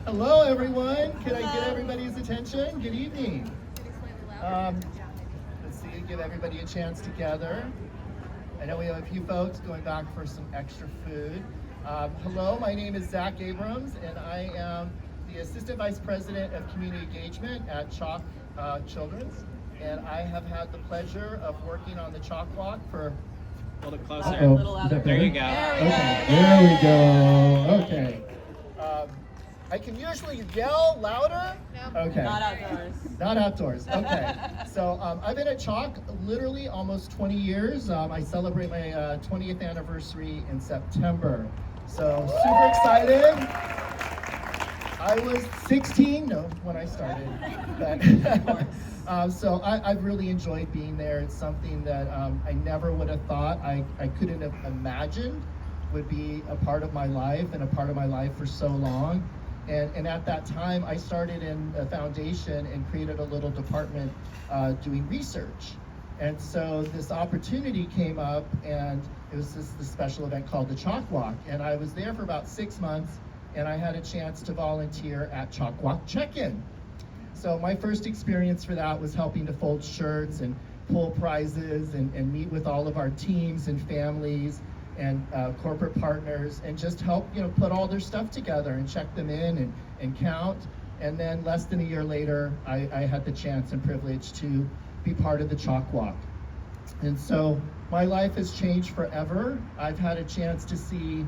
Hello, everyone. Can I get everybody's attention? Good evening. Let's see, give everybody a chance to gather. I know we have a few folks going back for some extra food. Hello, my name is Zach Abrams, and I am the Assistant Vice President of Community Engagement at CHOC Children's. And I have had the pleasure of working on the CHOC Walk for... A little closer. A little louder. There you go. Okay, there we go. Okay. I can usually yell louder. No, okay. Not outdoors. Not outdoors. Okay. So I've been at CHOC literally almost 20 years. I celebrate my 20th anniversary in September. So super excited. I was 16 when I started. But, so I've really enjoyed being there. It's something that I never would have thought I couldn't have imagined would be a part of my life and a part of my life for so long. And at that time, I started in a foundation and created a little department doing research. And so this opportunity came up, and it was this special event called the CHOC Walk. And I was there for about 6 months, and I had a chance to volunteer at CHOC Walk Check-In. So my first experience for that was helping to fold shirts and pull prizes and meet with all of our teams and families and corporate partners, and just help put all their stuff together and check them in and count. And then less than a year later, I had the chance and privilege to be part of the CHOC Walk. And so my life has changed forever. I've had a chance to see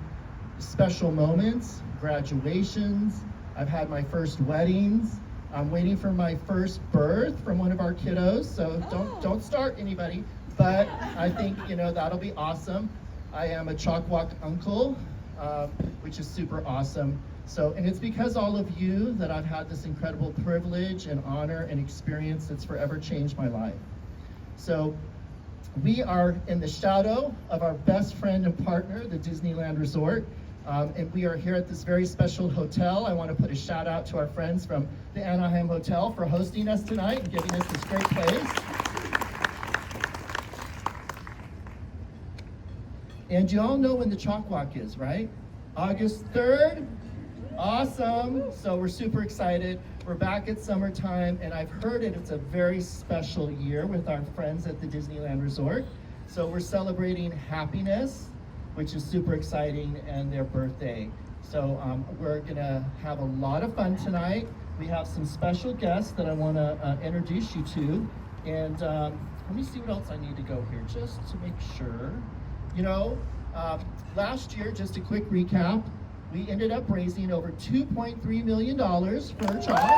special moments, graduations. I've had my first weddings. I'm waiting for my first birth from one of our kiddos, so don't start anybody, but I think that'll be awesome. I am a CHOC Walk uncle, which is super awesome. So, and it's because all of you that I've had this incredible privilege and honor and experience that's forever changed my life. So we are in the shadow of our best friend and partner, the Disneyland Resort. And we are here at this very special hotel. I want to put a shout out to our friends from the Anaheim Hotel for hosting us tonight and giving us this great place. And you all know when the CHOC Walk is, right? August 3rd. Awesome. So we're super excited. We're back at summertime, and I've heard it's a very special year with our friends at the Disneyland Resort. So we're celebrating happiness, which is super exciting, and their birthday. So we're gonna have a lot of fun tonight. We have some special guests that I wanna introduce you to. And let me see what else I need to go here, just to make sure. Last year, just a quick recap, we ended up raising over $2.3 million for CHOC.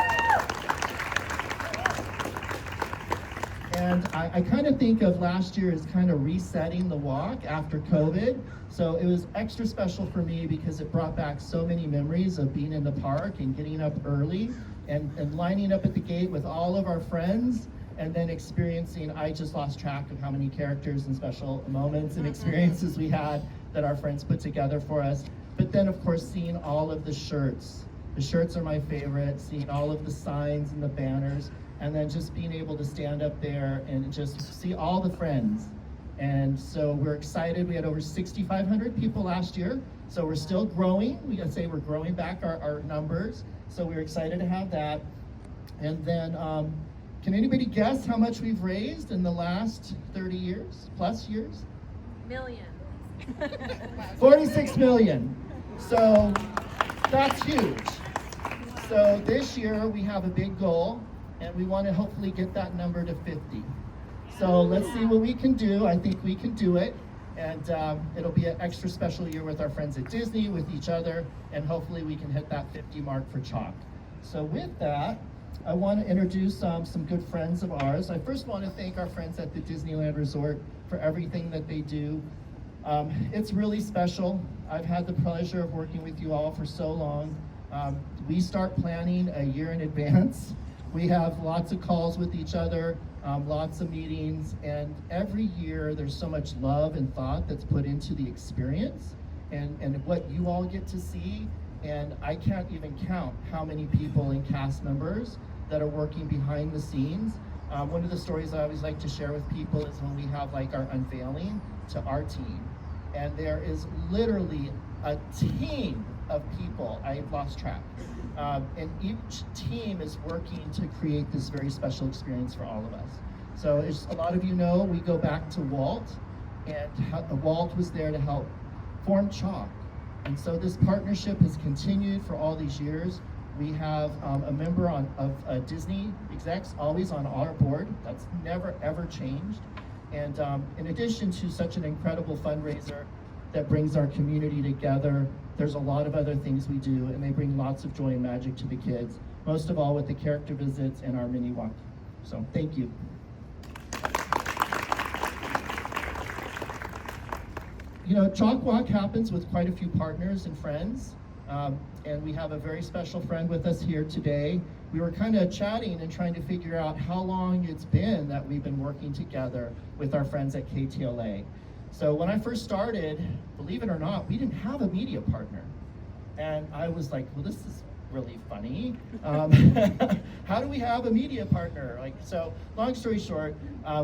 And I kind of think of last year as kind of resetting the walk after COVID. So it was extra special for me because it brought back so many memories of being in the park and getting up early and lining up at the gate with all of our friends, and then experiencing, I just lost track of how many characters and special moments and experiences we had that our friends put together for us. But then, of course, seeing all of the shirts. The shirts are my favorite, seeing all of the signs and the banners, and then just being able to stand up there and just see all the friends. And so we're excited. We had over 6,500 people last year, so we're still growing. We gotta say we're growing back our numbers, so we're excited to have that. And then, can anybody guess how much we've raised in the last 30 years, plus years? Million. 46 million. So that's huge. So this year we have a big goal, and we want to hopefully get that number to 50. So let's see what we can do. I think we can do it. And it'll be an extra special year with our friends at Disney, with each other, and hopefully we can hit that 50 mark for CHOC. So with that, I want to introduce some good friends of ours. I first want to thank our friends at the Disneyland Resort for everything that they do. It's really special. I've had the pleasure of working with you all for so long. We start planning a year in advance. We have lots of calls with each other, lots of meetings, and every year there's so much love and thought that's put into the experience and what you all get to see. And I can't even count how many people and cast members that are working behind the scenes. One of the stories I always like to share with people is when we have like our unveiling to our team. And there is literally a team of people. I've lost track. And each team is working to create this very special experience for all of us. So as a lot of you know, we go back to Walt, and Walt was there to help form CHOC. And so this partnership has continued for all these years. We have a member of Disney execs always on our board. That's never ever changed. And in addition to such an incredible fundraiser that brings our community together, there's a lot of other things we do, and they bring lots of joy and magic to the kids, most of all with the character visits and our mini walk. So thank you. You know, CHOC Walk happens with quite a few partners and friends, and we have a very special friend with us here today. We were kind of chatting and trying to figure out how long it's been that we've been working together with our friends at KTLA. So when I first started, believe it or not, we didn't have a media partner. And I was like, well, this is really funny. How do we have a media partner? So long story short,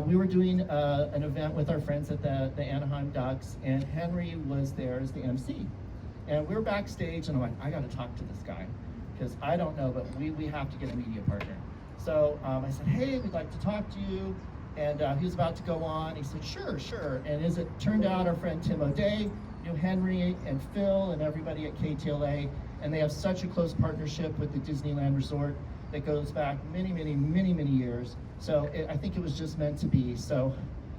we were doing an event with our friends at the Anaheim Ducks, and Henry was there as the MC. And we were backstage, and I'm like, I gotta talk to this guy, because I don't know, but we have to get a media partner. So I said, hey, we'd like to talk to you. And he was about to go on. He said, sure. And as it turned out, our friend Tim O'Day knew Henry and Phil and everybody at KTLA, and they have such a close partnership with the Disneyland Resort that goes back many years. So I think it was just meant to be. So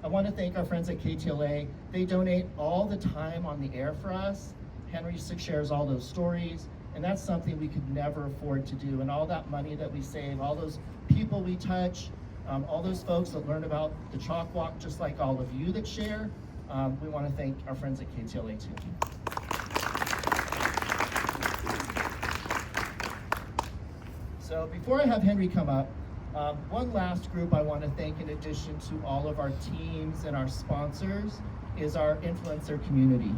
I want to thank our friends at KTLA. They donate all the time on the air for us. Henry shares all those stories, and that's something we could never afford to do. And all that money that we save, all those people we touch, all those folks that learn about the CHOC Walk, just like all of you that share, we want to thank our friends at KTLA too. So before I have Henry come up, one last group I want to thank, in addition to all of our teams and our sponsors, is our influencer community.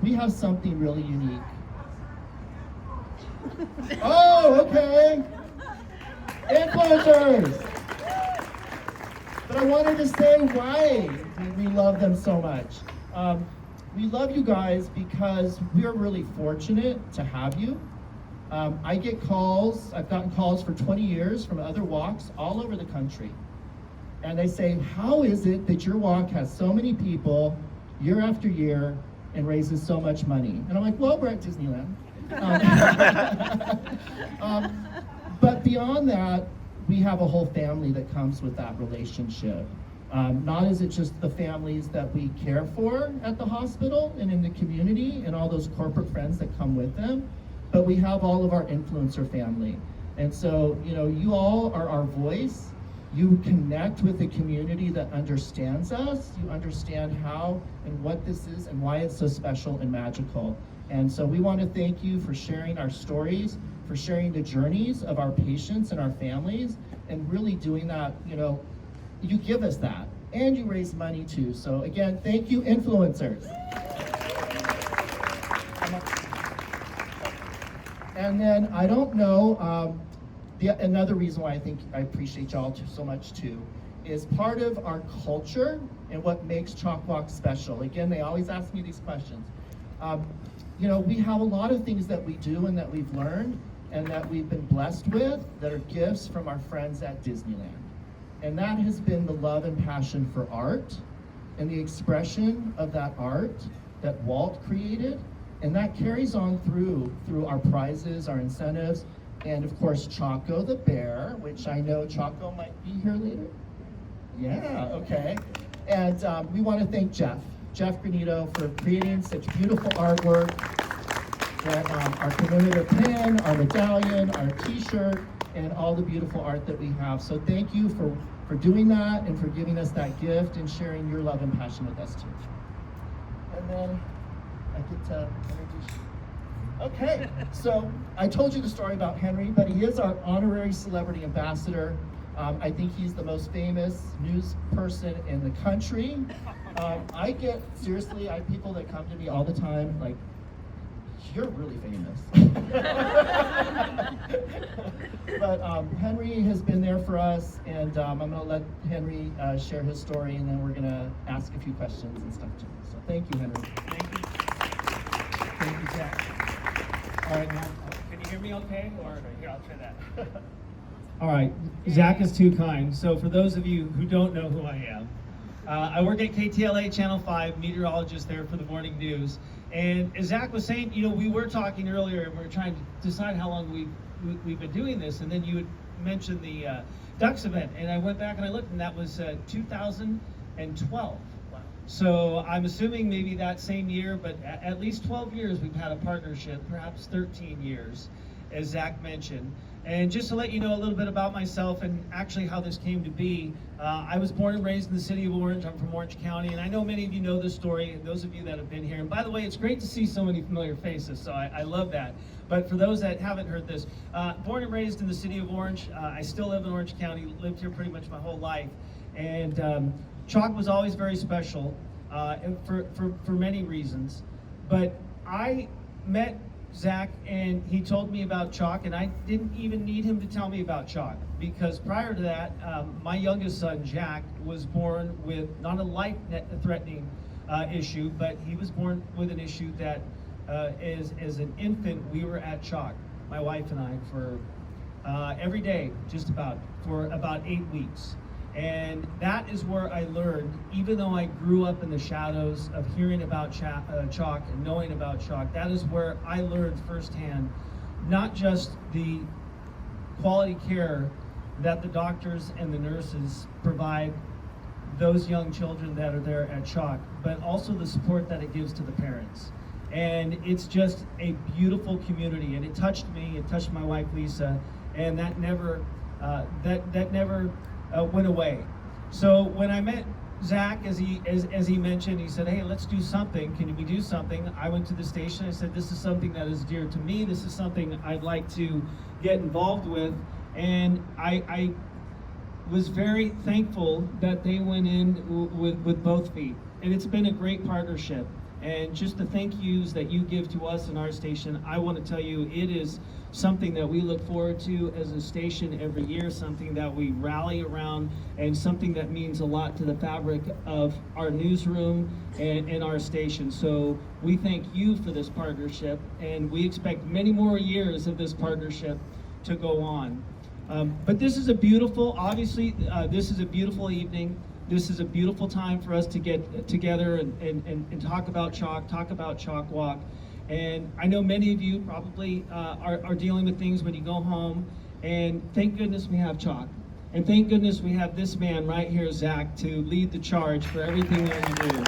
We have something really unique. Oh, okay. Influencers. But I wanted to say why we love them so much. We love you guys because we're really fortunate to have you. I get calls, I've gotten calls for 20 years from other walks all over the country. And they say, how is it that your walk has so many people year after year and raises so much money? And I'm like, well, we're at Disneyland. But beyond that, we have a whole family that comes with that relationship. Not is it just the families that we care for at the hospital and in the community and all those corporate friends that come with them, but we have all of our influencer family. And so, you know, you all are our voice. You connect with the community that understands us. You understand how and what this is and why it's so special and magical. And so we want to thank you for sharing our stories, for sharing the journeys of our patients and our families, and really doing that. You know, you give us that, and you raise money too. So again, thank you, influencers. And then I don't know, another reason why I think I appreciate y'all so much too, is part of our culture and what makes CHOC Walk special. Again, they always ask me these questions. You know, we have a lot of things that we do and that we've learned and that we've been blessed with that are gifts from our friends at Disneyland. And that has been the love and passion for art and the expression of that art that Walt created. And that carries on through our prizes, our incentives, and of course Choco the bear, which I know Choco might be here later. Yeah, okay. And we want to thank Jeff Granito for creating such beautiful artwork, that our commemorative pin, our medallion, our t-shirt, and all the beautiful art that we have. So thank you for doing that and for giving us that gift and sharing your love and passion with us too. And then I get to introduce you. Okay, so I told you the story about Henry, but he is our honorary celebrity ambassador. I think he's the most famous news person in the country. I get, seriously, I have people that come to me all the time, like, you're really famous. But Henry has been there for us, and I'm gonna let Henry share his story, and then we're gonna ask a few questions and stuff too. So thank you, Henry. Thank you. Thank you, Jack. All right, now, can you hear me okay? Or here, I'll try that. All right, Zach is too kind. So for those of you who don't know who I am, I work at KTLA Channel 5, meteorologist there for the morning news. And as Zach was saying, you know, we were talking earlier and we were trying to decide how long we've been doing this. And then you had mentioned the Ducks event. And I went back and I looked, and that was 2012. So I'm assuming maybe that same year, but at least 12 years we've had a partnership, perhaps 13 years, as Zach mentioned. And just to let you know a little bit about myself and actually how this came to be, I was born and raised in the city of Orange. I'm from Orange County, and I know many of you know this story, and those of you that have been here. And by the way, it's great to see so many familiar faces, so I love that. But for those that haven't heard this, born and raised in the city of Orange, I still live in Orange County, lived here pretty much my whole life. And CHOC was always very special for many reasons. But I met Zach and he told me about CHOC, and I didn't even need him to tell me about CHOC, because prior to that, my youngest son, Jack, was born with not a life-threatening issue, but he was born with an issue that as an infant, we were at CHOC, my wife and I, for every day, just about, for about 8 weeks. And that is where I learned, even though I grew up in the shadows of hearing about CHOC and knowing about CHOC, that is where I learned firsthand not just the quality care that the doctors and the nurses provide those young children that are there at CHOC, but also the support that it gives to the parents. And it's just a beautiful community, and it touched me, it touched my wife Lisa, and that never went away. So when I met Zach, as he mentioned, he said, "Hey, let's do something. Can we do something?" I went to the station. I said, "This is something that is dear to me. This is something I'd like to get involved with." And I was very thankful that they went in with both feet. And it's been a great partnership. And just the thank yous that you give to us in our station, I want to tell you, it is something that we look forward to as a station every year, something that we rally around, and something that means a lot to the fabric of our newsroom and our station. So we thank you for this partnership, and we expect many more years of this partnership to go on. But this is a beautiful, obviously, this is a beautiful evening. This is a beautiful time for us to get together and talk about CHOC, talk about CHOC Walk. And I know many of you probably are dealing with things when you go home, and thank goodness we have CHOC. And thank goodness we have this man right here, Zach, to lead the charge for everything that we do.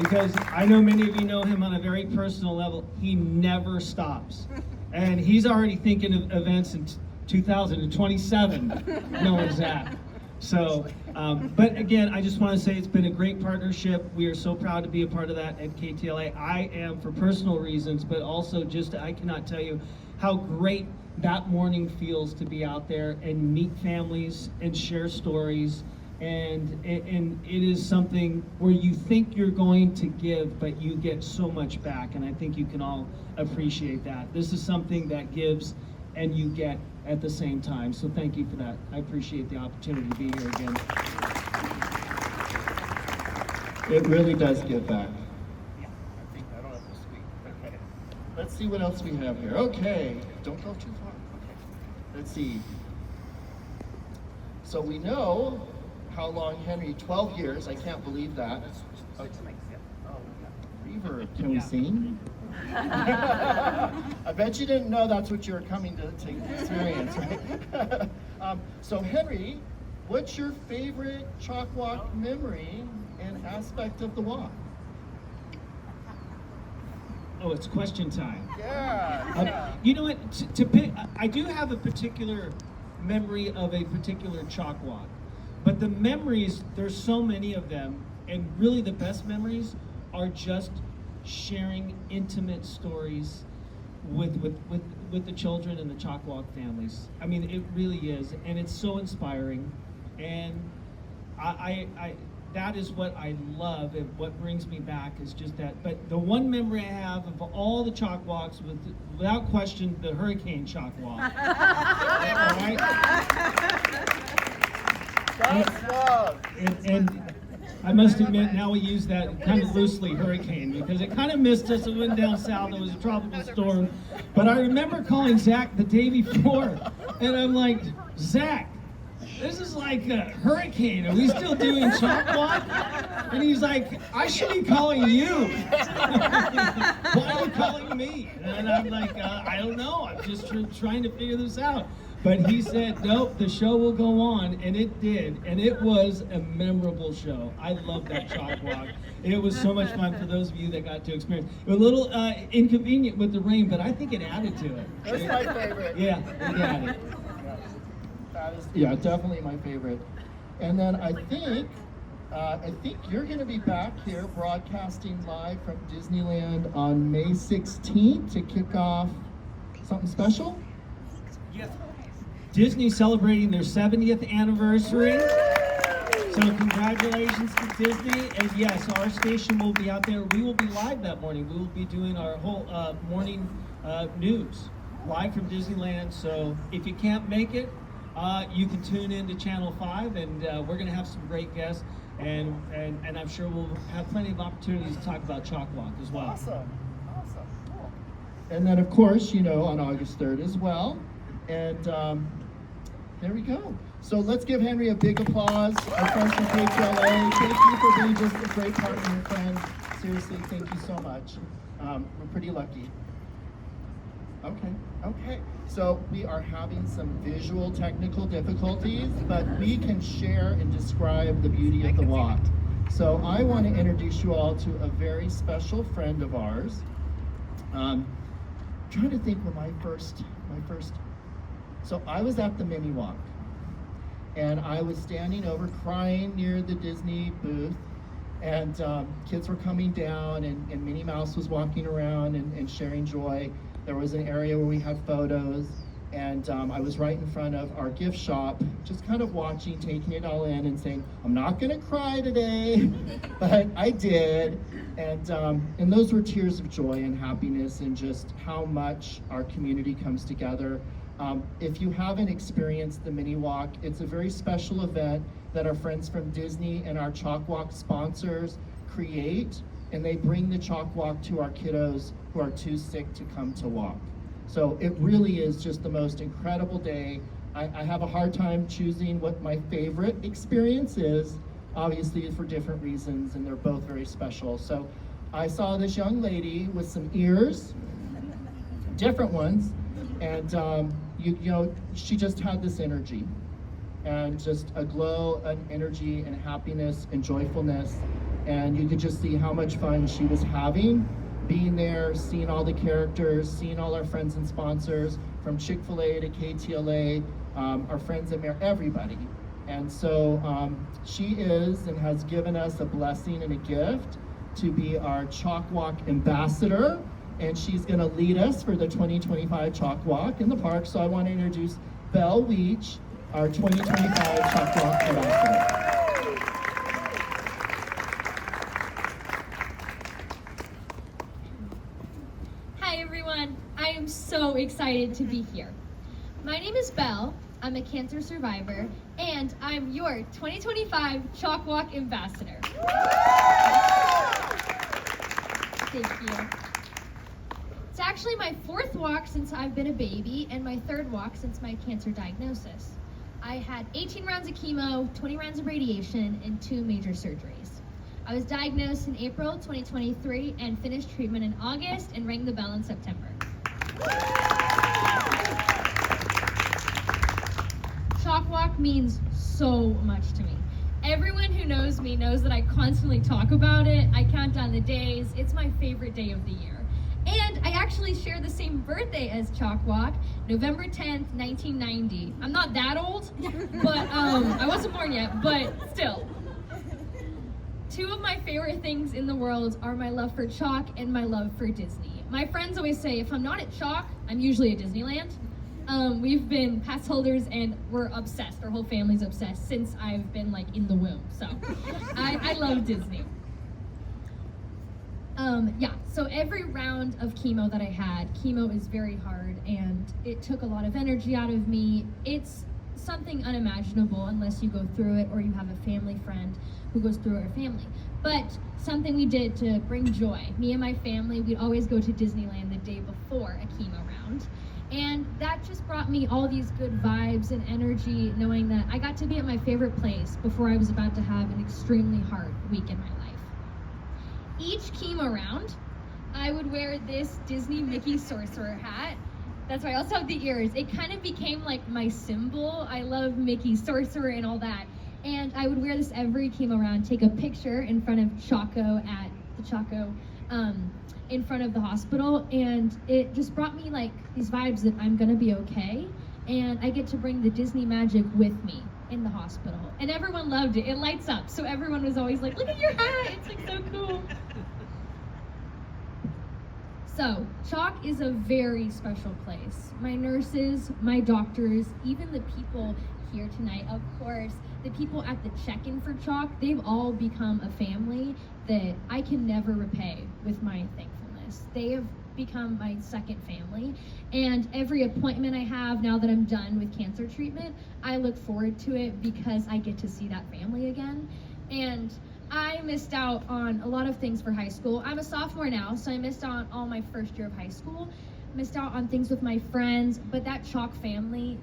Because I know many of you know him on a very personal level. He never stops. And he's already thinking of events in 2027, knowing Zach. So, but again, I just want to say it's been a great partnership. We are so proud to be a part of that at KTLA. I am for personal reasons, but also just I cannot tell you how great that morning feels to be out there and meet families and share stories. And it is something where you think you're going to give, but you get so much back. And I think you can all appreciate that. This is something that gives and you get at the same time. So thank you for that. I appreciate the opportunity to be here again. It really does give back. I think I don't have to speak. Okay. Let's see what else we have here. Okay, don't go too far. Okay. Let's see. So we know how long Henry, 12 years, I can't believe that. Okay. Reverb, can we sing? I bet you didn't know that's what you were coming to experience, right? So Henry, what's your favorite CHOC Walk memory and aspect of the walk? Oh, it's question time. Yeah. You know what, to pick, I do have a particular memory of a particular CHOC Walk, but the memories, there's so many of them, and really the best memories are just sharing intimate stories with the children and the CHOC Walk families. I mean, it really is, and it's so inspiring. And I that is what I love, and what brings me back is just that. But the one memory I have of all the CHOC Walks, without question, the Hurricane CHOC Walk. All right? I must admit, now we use that kind of loosely, hurricane, because it kind of missed us. It went down south. It was a tropical storm. But I remember calling Zach the day before, and I'm like, Zach, this is like a hurricane. Are we still doing CHOC Walk? And he's like, I should be calling you. Why are you calling me? And I'm like, I don't know. I'm just trying to figure this out. But he said, nope, the show will go on, and it did. And it was a memorable show. I love that CHOC Walk. It was so much fun for those of you that got to experience. It was a little inconvenient with the rain, but I think it added to it. That's my favorite. Yeah, it added. That is, yeah, definitely my favorite. And then I think you're going to be back here broadcasting live from Disneyland on May 16th to kick off something special. Yes. Disney celebrating their 70th anniversary. So congratulations to Disney. And yes, our station will be out there. We will be live that morning. We will be doing our whole morning news live from Disneyland. So if you can't make it, you can tune in to Channel 5, and we're going to have some great guests, and I'm sure we'll have plenty of opportunities to talk about CHOC Walk as well. Awesome, cool. And then, of course, on August 3rd as well. And there we go. So let's give Henry a big applause. Our friends from KTLA, thank you for being just a great partner and friend. Seriously, thank you so much. We're pretty lucky. Okay. So we are having some visual technical difficulties, but we can share and describe the beauty of the walk. So I want to introduce you all to a very special friend of ours. Trying to think when my first. So I was at the mini walk, and I was standing over crying near the Disney booth, and kids were coming down, and Minnie Mouse was walking around and sharing joy. There was an area where we had photos, and I was right in front of our gift shop, just kind of watching, taking it all in and saying, I'm not gonna cry today, but I did. And those were tears of joy and happiness, and just how much our community comes together. If you haven't experienced the mini walk, it's a very special event that our friends from Disney and our CHOC Walk sponsors create, and they bring the CHOC Walk to our kiddos who are too sick to come to walk. So it really is just the most incredible day. I have a hard time choosing what my favorite experience is, obviously for different reasons, and they're both very special. So I saw this young lady with some ears, different ones, and she just had this energy, and just a glow, an energy, and happiness and joyfulness. And you could just see how much fun she was having, being there, seeing all the characters, seeing all our friends and sponsors, from Chick-fil-A to KTLA, our friends at Mayor, everybody. And so she is and has given us a blessing and a gift to be our CHOC Walk ambassador. And she's gonna lead us for the 2025 CHOC Walk in the park. So I want to introduce Belle Weech, our 2025 CHOC Walk ambassador. Hi everyone, I am so excited to be here. My name is Belle, I'm a cancer survivor, and I'm your 2025 CHOC Walk ambassador. Thank you. It's actually my 4th walk since I've been a baby, and my 3rd walk since my cancer diagnosis. I had 18 rounds of chemo, 20 rounds of radiation, and 2 major surgeries. I was diagnosed in April 2023 and finished treatment in August and rang the bell in September. CHOC Walk means so much to me. Everyone who knows me knows that I constantly talk about it. I count down the days. It's my favorite day of the year. And I actually share the same birthday as CHOC Walk, November 10th, 1990. I'm not that old, but I wasn't born yet, but still. 2 of my favorite things in the world are my love for CHOC and my love for Disney. My friends always say if I'm not at CHOC, I'm usually at Disneyland. We've been pass holders and we're obsessed. Our whole family's obsessed since I've been in the womb. So I love Disney. So every round of chemo that I had, chemo is very hard and it took a lot of energy out of me. It's something unimaginable unless you go through it or you have a family friend. who goes through our family. But something we did to bring joy, me and my family, we'd always go to Disneyland the day before a chemo round. And that just brought me all these good vibes and energy, knowing that I got to be at my favorite place before I was about to have an extremely hard week in my life. Each chemo round, I would wear this Disney Mickey sorcerer hat. That's why I also have the ears. It kind of became like my symbol. I love Mickey sorcerer and all that. And I would wear this every chemo round, take a picture in front of Choco at the Choco, in front of the hospital, and it just brought me like these vibes that I'm gonna be okay, and I get to bring the Disney magic with me in the hospital. And everyone loved it. It lights up, so everyone was always like, look at your hat, it's like so cool. So, CHOC is a very special place. My nurses, my doctors, even the people here tonight, of course, the people at the check-in for CHOC, they've all become a family that I can never repay with my thankfulness. They have become my second family, and every appointment I have now that I'm done with cancer treatment, I look forward to it because I get to see that family again. And I missed out on a lot of things for high school. I'm a sophomore now, so I missed out on all my first year of high school, missed out on things with my friends, but that CHOC family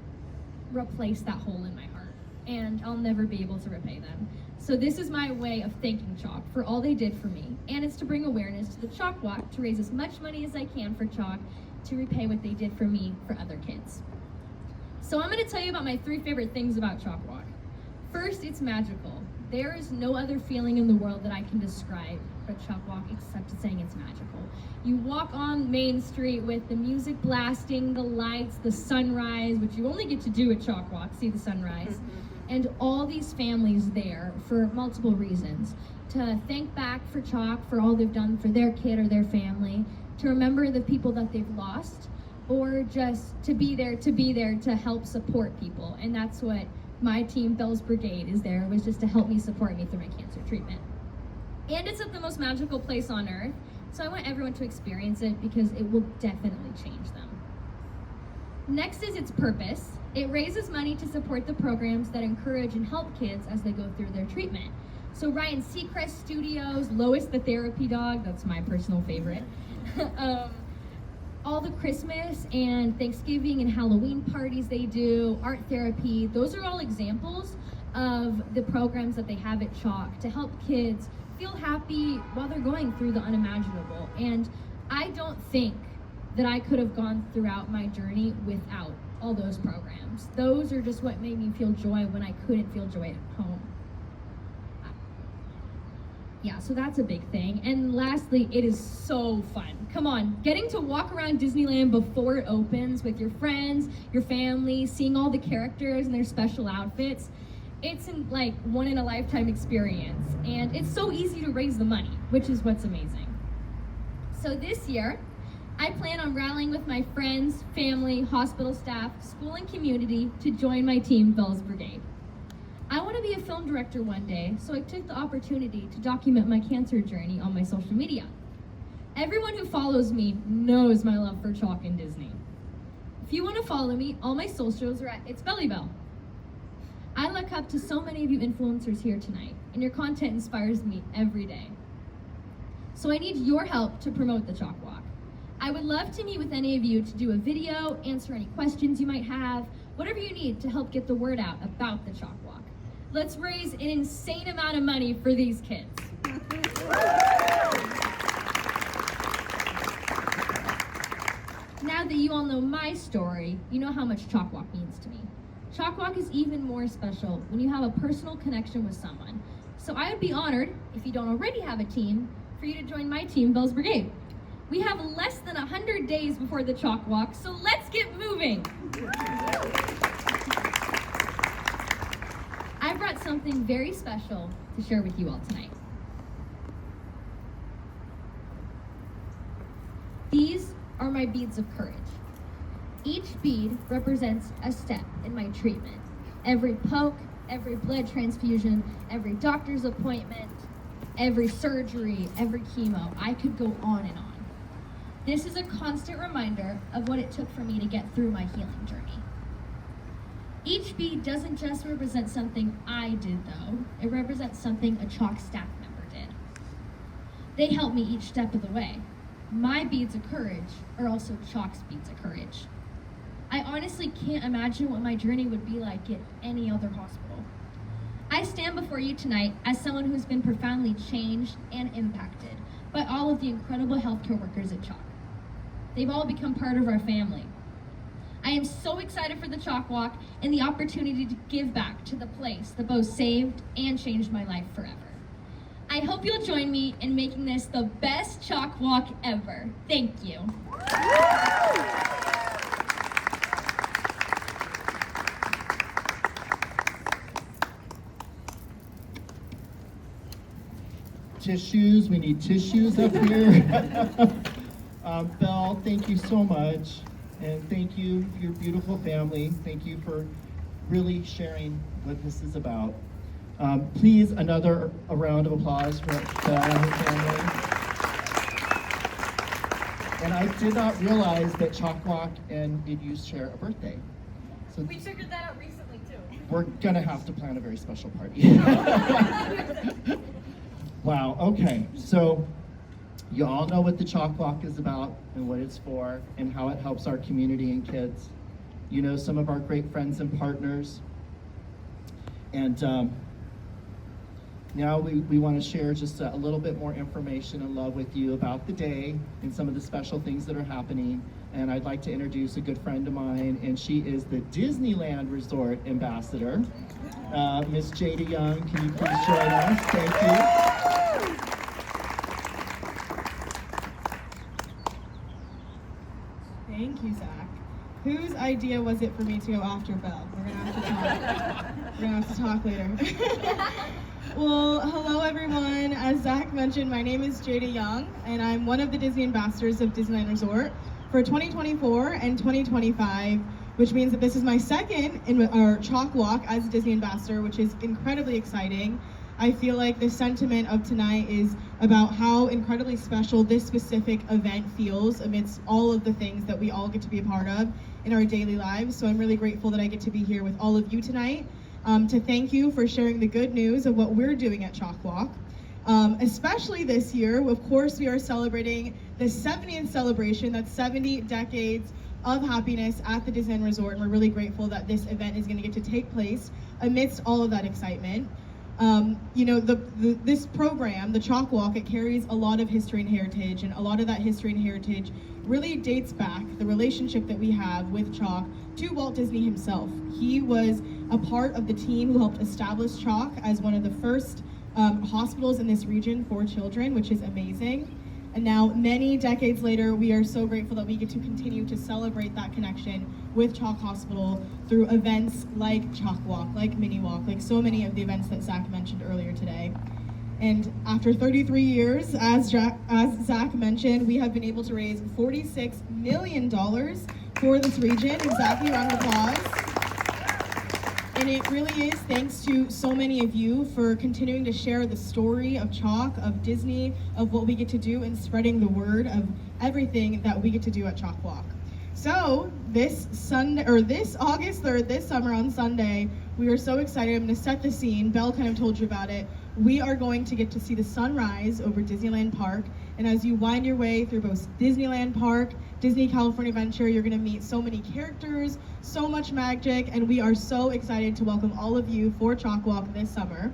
replaced that hole in my heart, and I'll never be able to repay them. So this is my way of thanking CHOC for all they did for me, and it's to bring awareness to the CHOC Walk, to raise as much money as I can for CHOC, to repay what they did for me for other kids. So I'm going to tell you about my 3 favorite things about CHOC Walk. First, it's magical. There is no other feeling in the world that I can describe for CHOC Walk except saying it's magical. You walk on Main Street with the music blasting, the lights, the sunrise, which you only get to do at CHOC Walk, see the sunrise, and all these families there for multiple reasons. To thank back for CHOC for all they've done for their kid or their family, to remember the people that they've lost, or just to be there to help support people. And that's what my team, Bell's Brigade, is there, was just to help me support me through my cancer treatment. And it's at the most magical place on earth, so I want everyone to experience it because it will definitely change them. Next is its purpose. It raises money to support the programs that encourage and help kids as they go through their treatment. So Ryan Seacrest Studios, Lois the Therapy Dog, that's my personal favorite. All the Christmas and Thanksgiving and Halloween parties they do, art therapy, those are all examples of the programs that they have at CHOC to help kids feel happy while they're going through the unimaginable. And I don't think that I could have gone throughout my journey without all those programs. Those are just what made me feel joy when I couldn't feel joy at home. Yeah, so that's a big thing. And lastly, it is so fun. Come on, getting to walk around Disneyland before it opens with your friends, your family, seeing all the characters and their special outfits. It's like one in a lifetime experience. And it's so easy to raise the money, which is what's amazing. So this year, I plan on rallying with my friends, family, hospital staff, school and community to join my team, Bell's Brigade. I want to be a film director one day, so I took the opportunity to document my cancer journey on my social media. Everyone who follows me knows my love for CHOC and Disney. If you want to follow me, all my socials are at It's Belly Bell. I look up to so many of you influencers here tonight, and your content inspires me every day. So I need your help to promote the CHOC Walk. I would love to meet with any of you to do a video, answer any questions you might have, whatever you need to help get the word out about the CHOC Walk. Let's raise an insane amount of money for these kids. Now that you all know my story, you know how much CHOC Walk means to me. CHOC Walk is even more special when you have a personal connection with someone. So I would be honored, if you don't already have a team, for you to join my team, Bell's Brigade. We have less than 100 days before the CHOC Walk, so let's get moving. I brought something very special to share with you all tonight. These are my beads of courage. Each bead represents a step in my treatment. Every poke, every blood transfusion, every doctor's appointment, every surgery, every chemo, I could go on and on. This is a constant reminder of what it took for me to get through my healing journey. Each bead doesn't just represent something I did, though. It represents something a CHOC staff member did. They helped me each step of the way. My beads of courage are also CHOC's beads of courage. I honestly can't imagine what my journey would be like at any other hospital. I stand before you tonight as someone who's been profoundly changed and impacted by all of the incredible healthcare workers at CHOC. They've all become part of our family. I am so excited for the CHOC Walk and the opportunity to give back to the place that both saved and changed my life forever. I hope you'll join me in making this the best CHOC Walk ever. Thank you. Tissues, we need tissues up here. Belle, thank you so much. And thank you, your beautiful family. Thank you for really sharing what this is about. Please, a round of applause for Belle and her family. And I did not realize that CHOC Walk and IDU share a birthday. So We figured that out recently too. we're gonna have to plan a very special party. Wow, okay, so you all know what the CHOC Walk is about and what it's for and how it helps our community and kids. You know some of our great friends and partners. And now we want to share just a little bit more information and love with you about the day and some of the special things that are happening. And I'd like to introduce a good friend of mine, and she is the Disneyland Resort Ambassador, Miss Jada Young. Can you please join us? Thank you. Thank you, Zach. Whose idea was it for me to go after Belle? We're gonna have to talk later. Well, hello everyone. As Zach mentioned, my name is Jada Young, and I'm one of the Disney ambassadors of Disneyland Resort for 2024 and 2025, which means that this is my second in our CHOC Walk as a Disney ambassador, which is incredibly exciting. I feel like the sentiment of tonight is about how incredibly special this specific event feels amidst all of the things that we all get to be a part of in our daily lives. So I'm really grateful that I get to be here with all of you tonight to thank you for sharing the good news of what we're doing at CHOC Walk. Especially this year, of course, we are celebrating the 70th celebration, that's 70 decades of happiness at the Disneyland Resort, and we're really grateful that this event is going to get to take place amidst all of that excitement. You know, this program, the CHOC Walk, it carries a lot of history and heritage, and a lot of that history and heritage really dates back, the relationship that we have with CHOC, to Walt Disney himself. He was a part of the team who helped establish CHOC as one of the first hospitals in this region for children, which is amazing. And now, many decades later, we are so grateful that we get to continue to celebrate that connection with CHOC Hospital through events like CHOC Walk, like Mini Walk, like so many of the events that Zach mentioned earlier today. And after 33 years, as Zach mentioned, we have been able to raise $46 million for this region. Exactly, round of applause. And it really is thanks to so many of you for continuing to share the story of CHOC, of Disney, of what we get to do, and spreading the word of everything that we get to do at CHOC Walk. So this Sunday, or this August 3rd, this summer on Sunday, we are so excited. I'm going to set the scene. Belle kind of told you about it. We are going to get to see the sunrise over Disneyland Park. And as you wind your way through both Disneyland Park, Disney California Adventure, you're going to meet so many characters, so much magic, and we are so excited to welcome all of you for CHOC Walk this summer.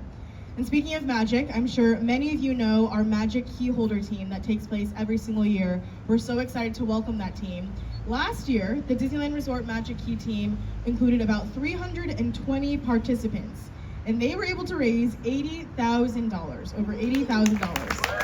And speaking of magic, I'm sure many of you know our Magic Key Holder team that takes place every single year. We're so excited to welcome that team. Last year, the Disneyland Resort Magic Key team included about 320 participants, and they were able to raise $80,000, over $80,000.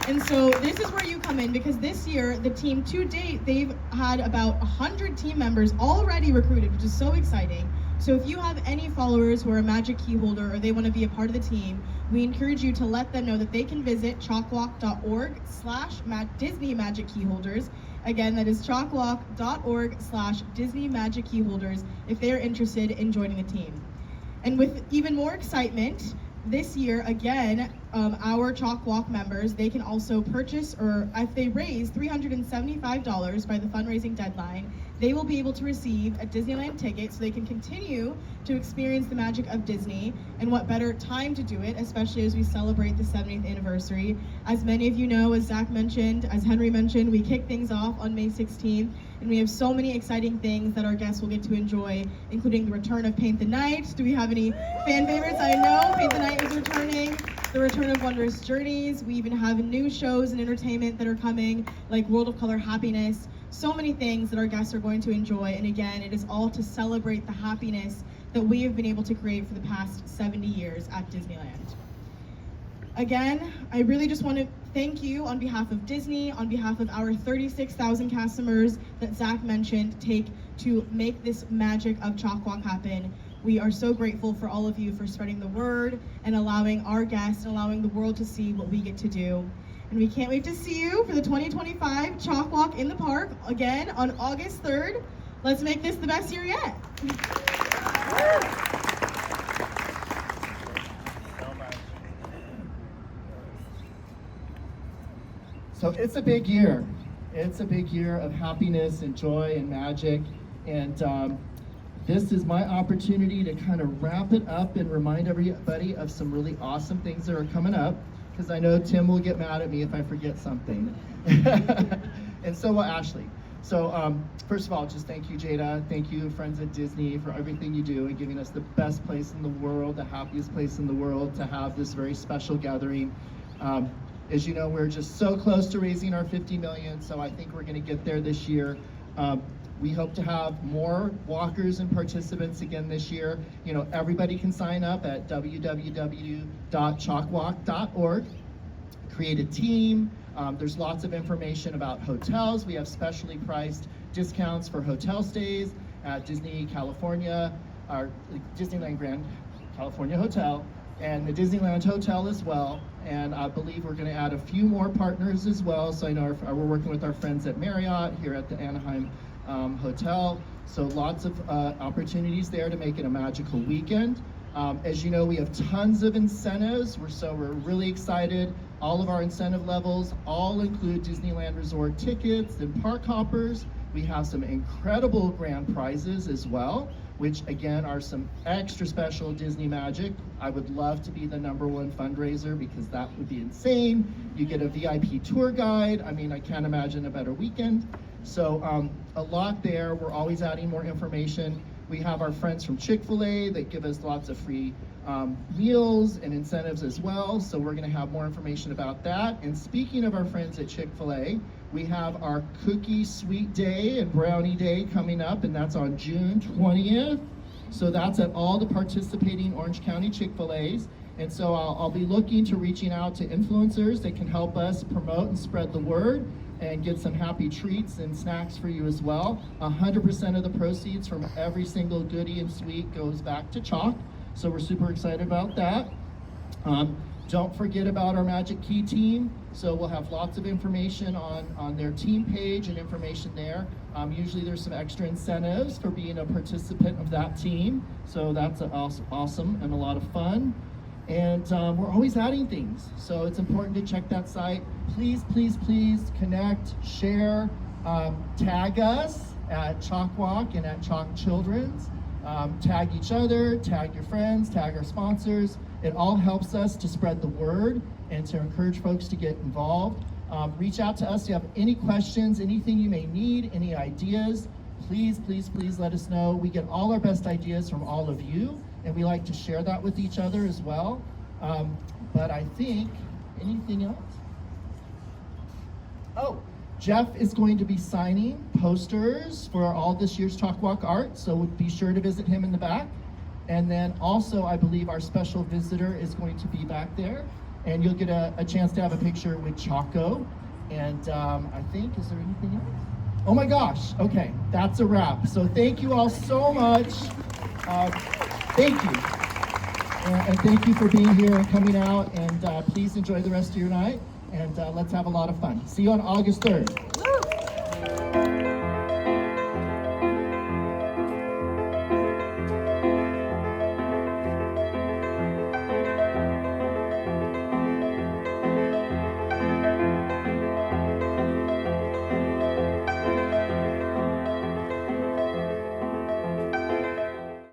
And so this is where you come in, because this year, the team to date, they've had about 100 team members already recruited, which is so exciting. So if you have any followers who are a Magic Key Holder or they want to be a part of the team, we encourage you to let them know that they can visit chocwalk.org/Disney Magic Key Holders. Again, that is chocwalk.org/Disney Magic Key Holders if they are interested in joining the team. And with even more excitement, this year, again, our CHOC Walk members, they can also purchase, or if they raise $375 by the fundraising deadline, they will be able to receive a Disneyland ticket so they can continue to experience the magic of Disney. And what better time to do it, especially as we celebrate the 70th anniversary. As many of you know, as Zach mentioned, as Henry mentioned, we kick things off on May 16th, and we have so many exciting things that our guests will get to enjoy, including the return of Paint the Night. Do we have any fan favorites? I know Paint the Night is returning. The return of Wondrous Journeys. We even have new shows and entertainment that are coming, like World of Color Happiness. So many things that our guests are going to enjoy. And again, it is all to celebrate the happiness that we have been able to create for the past 70 years at Disneyland. Again, I really just want to thank you on behalf of Disney, on behalf of our 36,000 cast members that Zach mentioned take to make this magic of CHOC Walk happen. We are so grateful for all of you for spreading the word and allowing our guests and allowing the world to see what we get to do. And we can't wait to see you for the 2025 CHOC Walk in the Park again on August 3rd. Let's make this the best year yet. So it's a big year. It's a big year of happiness and joy and magic. And this is my opportunity to kind of wrap it up and remind everybody of some really awesome things that are coming up, because I know Tim will get mad at me if I forget something. And so will Ashley. So first of all, just thank you, Jada. Thank you, friends at Disney, for everything you do and giving us the best place in the world, the happiest place in the world to have this very special gathering. As you know, we're just so close to raising our 50 million, so I think we're gonna get there this year. We hope to have more walkers and participants again this year. You know, everybody can sign up at www.chocwalk.org. Create a team. There's lots of information about hotels. We have specially priced discounts for hotel stays at Disney California, our Disneyland Grand California Hotel, and the Disneyland Hotel as well. And I believe we're going to add a few more partners as well. So I know we're working with our friends at Marriott here at the Anaheim Hotel. So lots of opportunities there to make it a magical weekend. As you know, we have tons of incentives. We're really excited. All of our incentive levels all include Disneyland Resort tickets and park hoppers. We have some incredible grand prizes as well, which again are some extra special Disney magic. I would love to be the #1 fundraiser because that would be insane. You get a VIP tour guide. I mean, I can't imagine a better weekend. So a lot there. We're always adding more information. We have our friends from Chick-fil-A that give us lots of free meals and incentives as well. So we're gonna have more information about that. And speaking of our friends at Chick-fil-A, we have our Cookie Sweet Day and Brownie Day coming up, and that's on June 20th. So that's at all the participating Orange County Chick-fil-A's. And so I'll be looking to reaching out to influencers that can help us promote and spread the word and get some happy treats and snacks for you as well. 100% of the proceeds from every single goodie and sweet goes back to CHOC. So we're super excited about that. Don't forget about our Magic Key team. So we'll have lots of information on their team page and information there. Usually there's some extra incentives for being a participant of that team. So that's awesome and a lot of fun. And we're always adding things. So it's important to check that site. Please, please, please connect, share, tag us at CHOC Walk and at CHOC Children's. Tag each other, tag your friends, tag our sponsors. It all helps us to spread the word and to encourage folks to get involved. Reach out to us if you have any questions, anything you may need, any ideas. Please, please, please let us know. We get all our best ideas from all of you, and we like to share that with each other as well. But I think, anything else? Oh, Jeff is going to be signing posters for all this year's CHOC Walk art, so be sure to visit him in the back. And then also, I believe our special visitor is going to be back there, and you'll get a chance to have a picture with Choco. And I think, is there anything else? Oh my gosh, okay, that's a wrap. So thank you all so much. Thank you. And thank you for being here and coming out, and please enjoy the rest of your night, and let's have a lot of fun. See you on August 3rd.